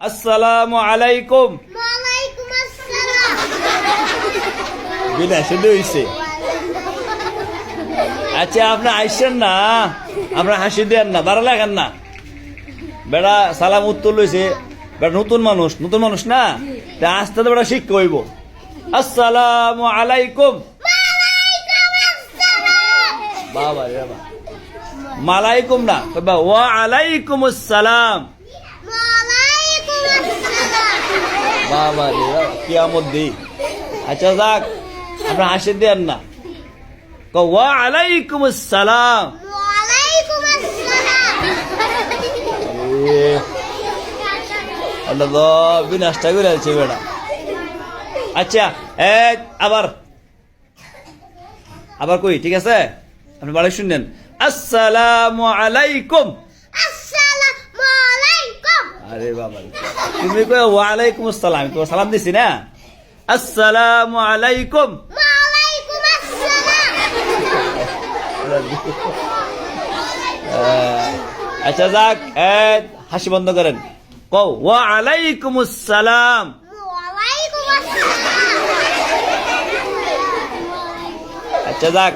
আসসালামু আলাইকুম। ওয়ালাইকুম আসসালাম। বিনা শুধু হইছে। আচ্ছা আপনি আইসেন না, আমরা হাসি দেন না, দাঁড়া লাগান না। বেড়া সালাম উত্তর লইছে, বেড়া নতুন মানুষ না, তা আস্তে আস্তে বেড়া শিক্ষা হইব। আসসালামু আলাইকুম। বাবা রে বাবা, মালাইকুম না, কইবা ওয়া আলাইকুম আসসালাম। ওয়ালাইকুম আসসালাম। বাবা রে বাবা, কিয়ামত দেই। আচ্ছা যাক, আমরা হাসি দেন না, ওয়া আলাইকুম আসসালাম। ওয়ালাইকুম আসসালাম। আল্লাহ তো বিনাশটা করে আছে বেড়া। আচ্ছা আবার কই, ঠিক আছে? আপনি বাড়ি শুনলেন, আসসালামু আলাইকুম। আসসালামু আলাইকুম। আরে বাবা, তুমি কই ওয়ালাইকুম আসসালাম, তো সালাম দিছি না। আসসালামু আলাইকুম। ওয়ালাইকুম আসসালাম। আচ্ছা যাক, হাসি বন্ধ করেন, কও ওয়া আলাইকুম আসসালাম। ওয়ালাইকুম আসসালাম। আচ্ছা যাক,